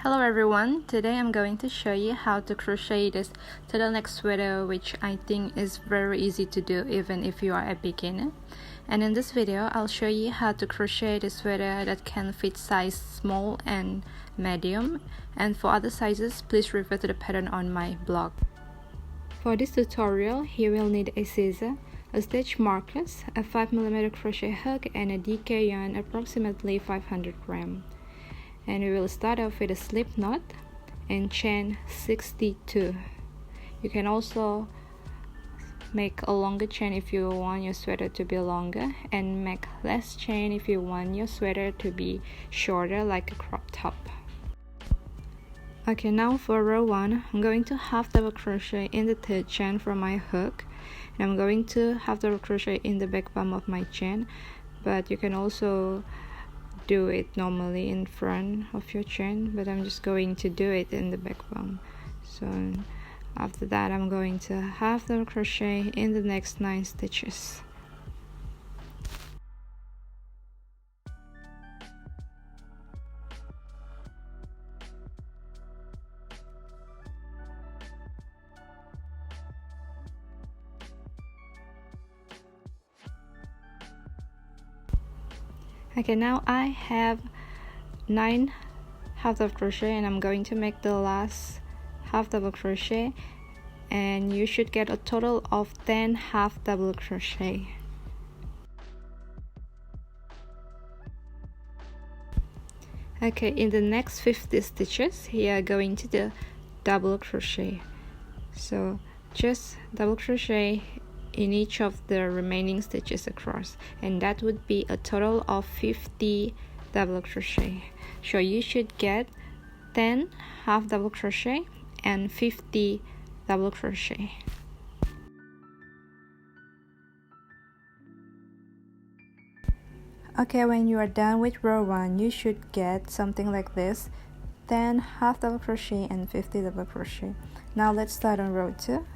Hello everyone, today I'm going to show you how to crochet this turtleneck sweater, which I think is very easy to do even if you are a beginner. And in this video I'll show you how to crochet the sweater that can fit size small and medium, and for other sizes please refer to the pattern on my blog. For this tutorial you will need a scissor, a stitch markers, a 5mm crochet hook, and a DK yarn approximately 500 grams. And we will start off with a slip knot and chain 62. You can also make a longer chain if you want your sweater to be longer, and make less chain if you want your sweater to be shorter like a crop top. Okay, now for row 1, I'm going to half double crochet in the third chain from my hook, and I'm going to half double crochet in the back bump of my chain, but you can also do it normally in front of your chain, but I'm just going to do it in the back bump. So after that I'm going to half double crochet in the next 9 stitches. Okay, now I have 9 half double crochet and I'm going to make the last half double crochet, and you should get a total of 10 half double crochet. Okay, in the next 50 stitches you are going to do double crochet, so just double crochet in each of the remaining stitches across, and that would be a total of 50 double crochet. So you should get 10 half double crochet and 50 double crochet. Okay, when you are done with row 1 you should get something like this: 10 half double crochet and 50 double crochet. Now let's start on row 2.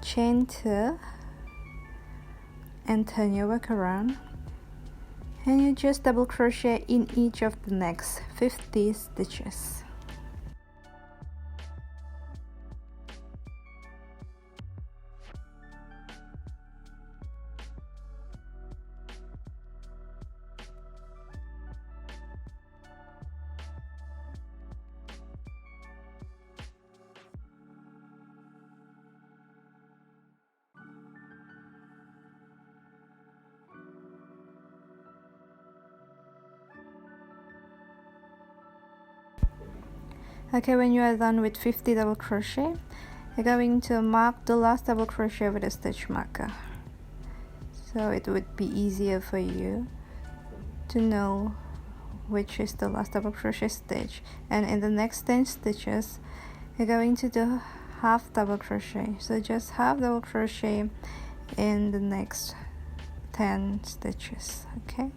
Chain 2 and turn your work around, and you just double crochet in each of the next 50 stitches. Okay, when you are done with 50 double crochet, you're going to mark the last double crochet with a stitch marker, so it would be easier for you to know which is the last double crochet stitch. And in the next 10 stitches you're going to do half double crochet, so just half double crochet in the next 10 stitches. Okay.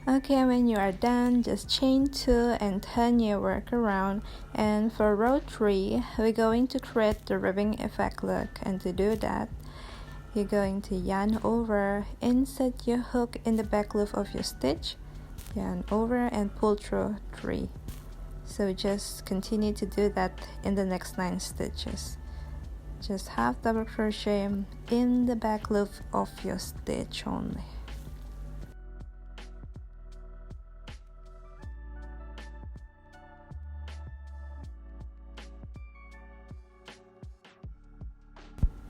Okay, when you are done, just chain 2 and turn your work around. And for row 3, we're going to create the ribbing effect look, and to do that, you're going to yarn over, insert your hook in the back loop of your stitch, yarn over and pull through 3. So just continue to do that in the next 9 stitches. Just half double crochet in the back loop of your stitch only.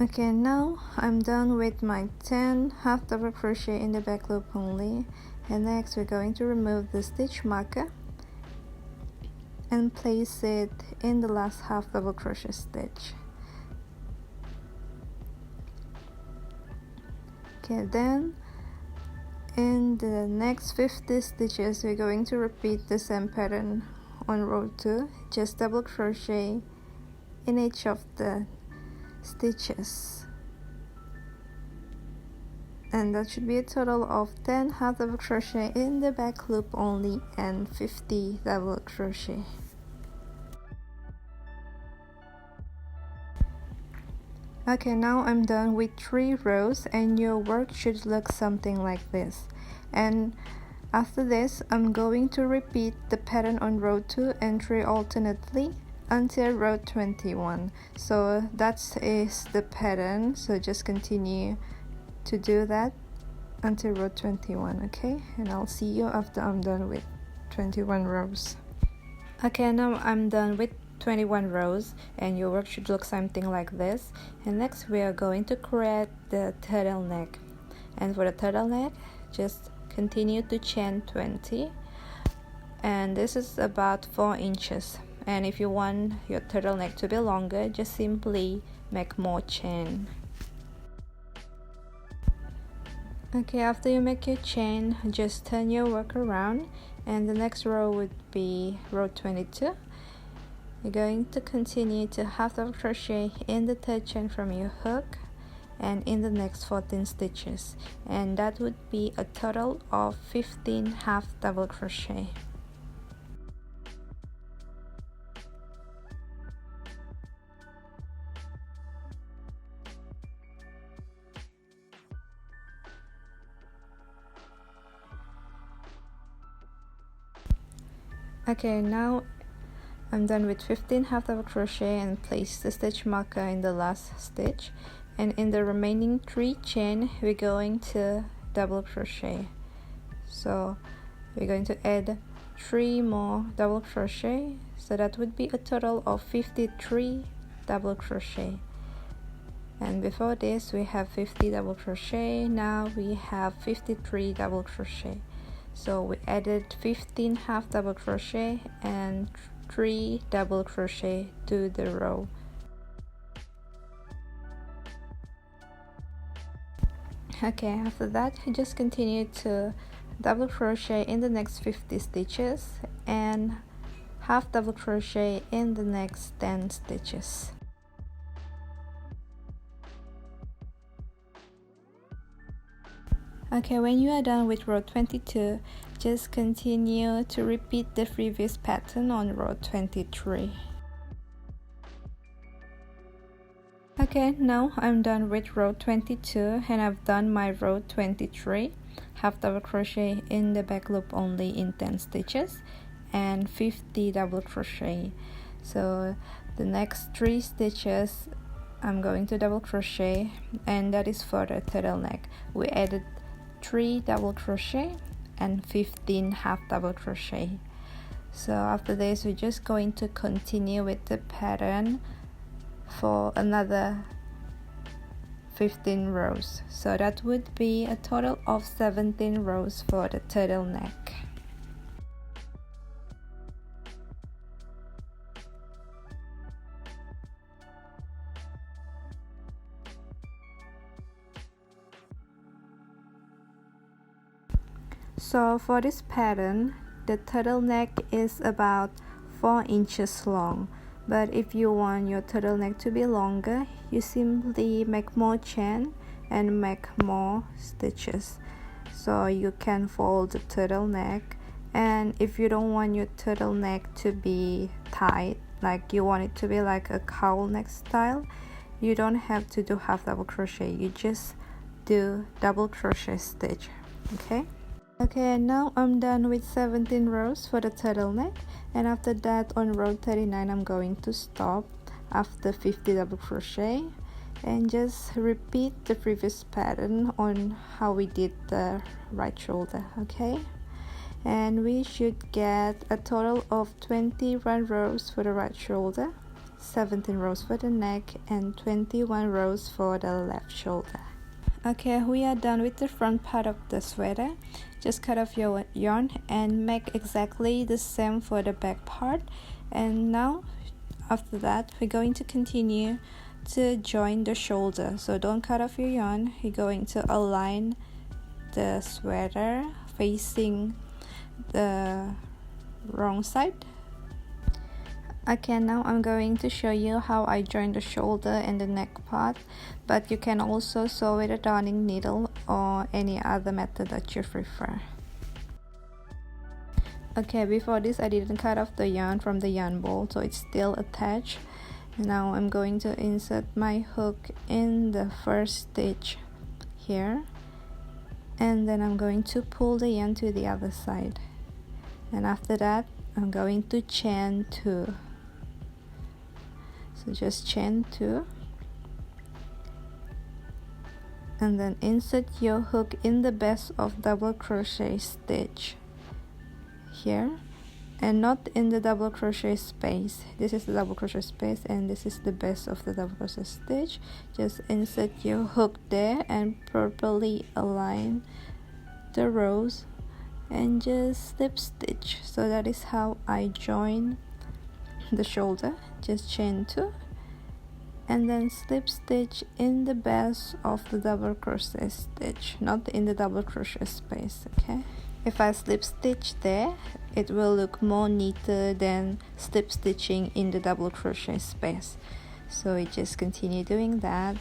Okay, now I'm done with my 10 half double crochet in the back loop only, and next we're going to remove the stitch marker and place it in the last half double crochet stitch. Okay, then in the next 50 stitches we're going to repeat the same pattern on row 2, just double crochet in each of the stitches. And that should be a total of 10 half double crochet in the back loop only and 50 double crochet. Okay, now I'm done with 3 rows and your work should look something like this. And after this, I'm going to repeat the pattern on row 2 and 3 alternately until row 21. So that is the pattern, so just continue to do that until row 21, okay? And I'll see you after I'm done with 21 rows. Okay, now I'm done with 21 rows and your work should look something like this. And next we are going to create the turtleneck. And for the turtleneck, just continue to chain 20, and this is about 4 inches. And if you want your turtleneck to be longer, just simply make more chain. Okay, after you make your chain, just turn your work around, and the next row would be row 22. You're going to continue to half double crochet in the third chain from your hook and in the next 14 stitches, and that would be a total of 15 half double crochet. Okay, now I'm done with 15 half double crochet and place the stitch marker in the last stitch, and in the remaining 3 chain we're going to double crochet. So we're going to add 3 more double crochet, so that would be a total of 53 double crochet. And before this we have 50 double crochet, now we have 53 double crochet. So we added 15 half double crochet and 3 double crochet to the row. Okay, after that you just continue to double crochet in the next 50 stitches and half double crochet in the next 10 stitches. Okay, when you are done with row 22, just continue to repeat the previous pattern on row 23. Okay, now I'm done with row 22 and I've done my row 23, half double crochet in the back loop only in 10 stitches and 50 double crochet. So the next 3 stitches I'm going to double crochet, and that is for the turtleneck. We added 3 double crochet and 15 half double crochet. So after this we're just going to continue with the pattern for another 15 rows, so that would be a total of 17 rows for the turtleneck. So for this pattern, the turtleneck is about 4 inches long, but if you want your turtleneck to be longer, you simply make more chain and make more stitches. So you can fold the turtleneck, and if you don't want your turtleneck to be tight, like you want it to be like a cowl neck style, you don't have to do half double crochet, you just do double crochet stitch. Okay, and now I'm done with 17 rows for the turtleneck, and after that on row 39 I'm going to stop after 50 double crochet and just repeat the previous pattern on how we did the right shoulder. Okay, and we should get a total of 21 rows for the right shoulder, 17 rows for the neck, and 21 rows for the left shoulder. Okay, we are done with the front part of the sweater. Just cut off your yarn and make exactly the same for the back part. And now after that we're going to continue to join the shoulder. So don't cut off your yarn, you're going to align the sweater facing the wrong side. Okay, now I'm going to show you how I join the shoulder and the neck part, but you can also sew with a darning needle on or any other method that you prefer. Okay, before this I didn't cut off the yarn from the yarn ball, so it's still attached. Now I'm going to insert my hook in the first stitch here, and then I'm going to pull the yarn to the other side, and after that I'm going to chain 2. So just chain 2 and then insert your hook in the base of double crochet stitch here, and not in the double crochet space. This is the double crochet space and this is the base of the double crochet stitch. Just insert your hook there and properly align the rows and just slip stitch. So that is how I join the shoulder. Just chain 2 and then slip stitch in the base of the double crochet stitch, not in the double crochet space. Okay, if I slip stitch there, it will look more neater than slip stitching in the double crochet space. So we just continue doing that.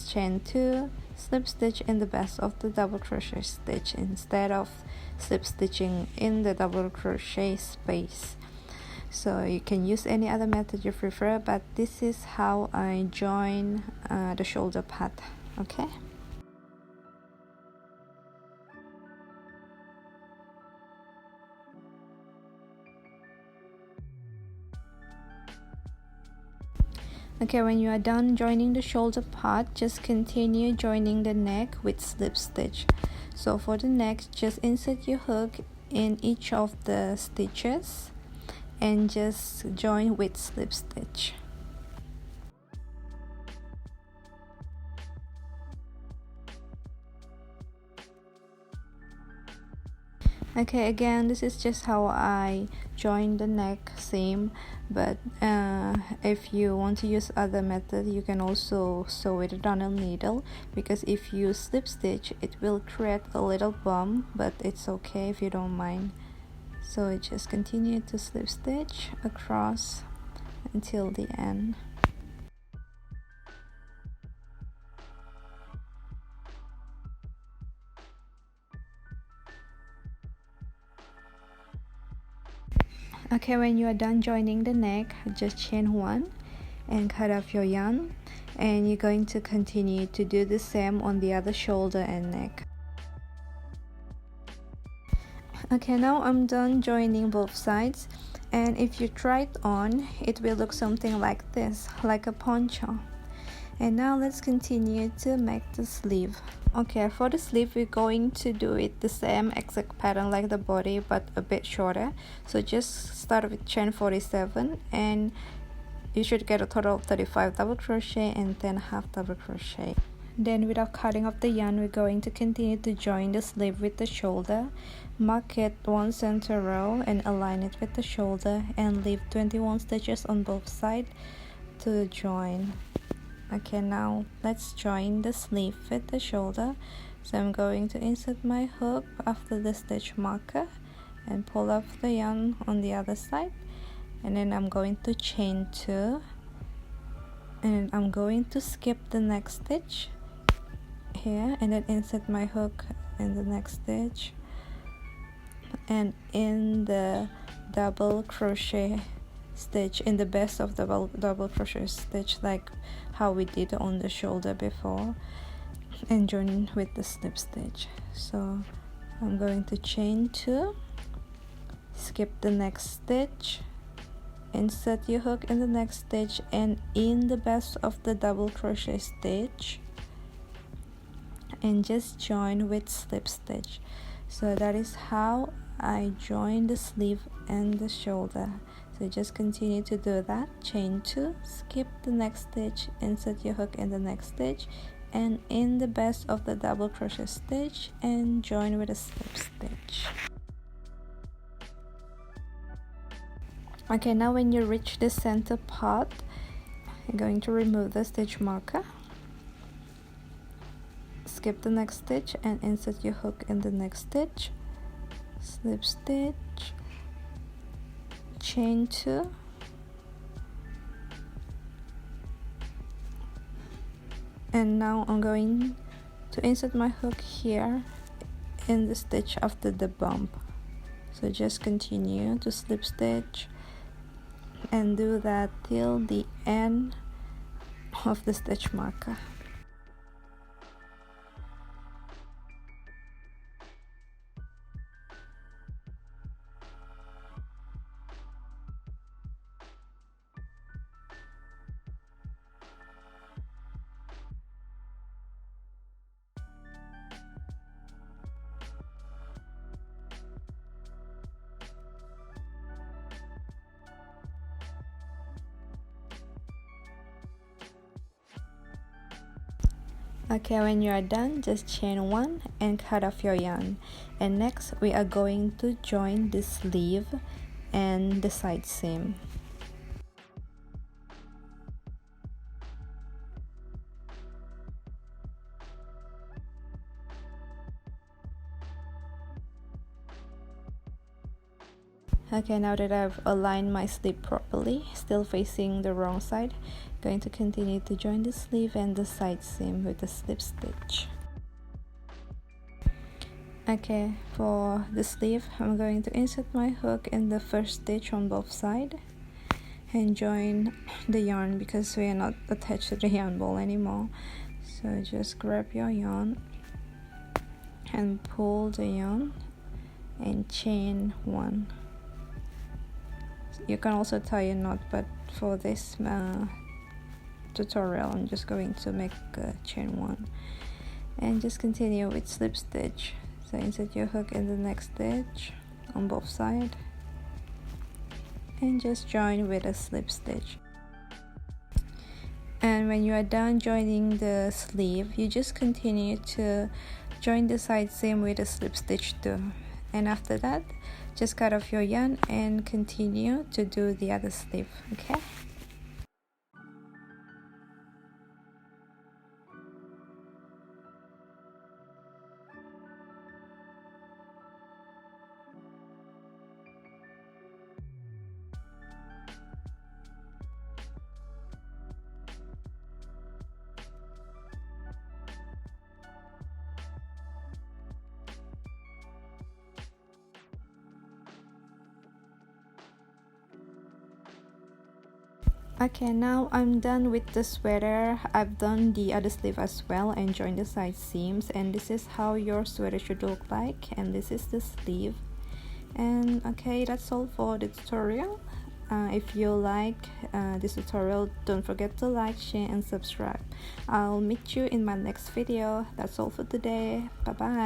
Chain 2, slip stitch in the base of the double crochet stitch instead of slip stitching in the double crochet space. So you can use any other method you prefer, but this is how I join the shoulder part. Okay, when you are done joining the shoulder part, just continue joining the neck with slip stitch. So for the neck, just insert your hook in each of the stitches and just join with slip stitch. Okay, again, this is just how I join the neck seam, but if you want to use other method, you can also sew it on a needle, because if you slip stitch it will create a little bump, but it's okay if you don't mind. So just continue to slip stitch across until the end. Okay, when you are done joining the neck, just chain 1 and cut off your yarn, and you're going to continue to do the same on the other shoulder and neck. Okay, now I'm done joining both sides, and if you try it on, it will look something like this, like a poncho. And now let's continue to make the sleeve. Okay, for the sleeve we're going to do it the same exact pattern like the body, but a bit shorter. So just start with chain 47 and you should get a total of 35 double crochet and 10 half double crochet. Then without cutting off the yarn, we're going to continue to join the sleeve with the shoulder. Mark it 1 center row and align it with the shoulder, and leave 21 stitches on both sides to join. Okay, now let's join the sleeve with the shoulder. So I'm going to insert my hook after the stitch marker and pull off the yarn on the other side, and then I'm going to chain 2 and I'm going to skip the next stitch here and then insert my hook in the next stitch and in the double crochet stitch in the base of the double crochet stitch, like how we did on the shoulder before, and join with the slip stitch. So I'm going to chain 2, skip the next stitch, insert your hook in the next stitch and in the base of the double crochet stitch, and just join with slip stitch. So that is how I join the sleeve and the shoulder. So just continue to do that. Chain 2, skip the next stitch, insert your hook in the next stitch and in the base of the double crochet stitch, and join with a slip stitch. Okay, now when you reach the center part, you're going to remove the stitch marker, skip the next stitch and insert your hook in the next stitch, slip stitch, chain 2, and now I'm going to insert my hook here in the stitch after the bump. So just continue to slip stitch and do that till the end of the stitch marker. Okay, when you are done, just chain 1 and cut off your yarn. And next we are going to join the sleeve and the side seam. Okay, now that I've aligned my sleeve properly, still facing the wrong side, going to continue to join the sleeve and the side seam with the slip stitch. Okay, for the sleeve, I'm going to insert my hook in the first stitch on both sides and join the yarn because we are not attached to the yarn ball anymore. So just grab your yarn and pull the yarn and chain 1. You can also tie a knot, but for this tutorial I'm just going to make chain 1 and just continue with slip stitch. So insert your hook in the next stitch on both sides and just join with a slip stitch. And when you are done joining the sleeve, you just continue to join the side seam with a slip stitch too. And after that, just cut off your yarn and continue to do the other sleeve. Okay. Okay, now I'm done with the sweater. I've done the other sleeve as well and joined the side seams, and this is how your sweater should look like, and this is the sleeve. And okay, that's all for the tutorial. If you like this tutorial, don't forget to like, share and subscribe. I'll meet you in my next video. That's all for today. Bye bye.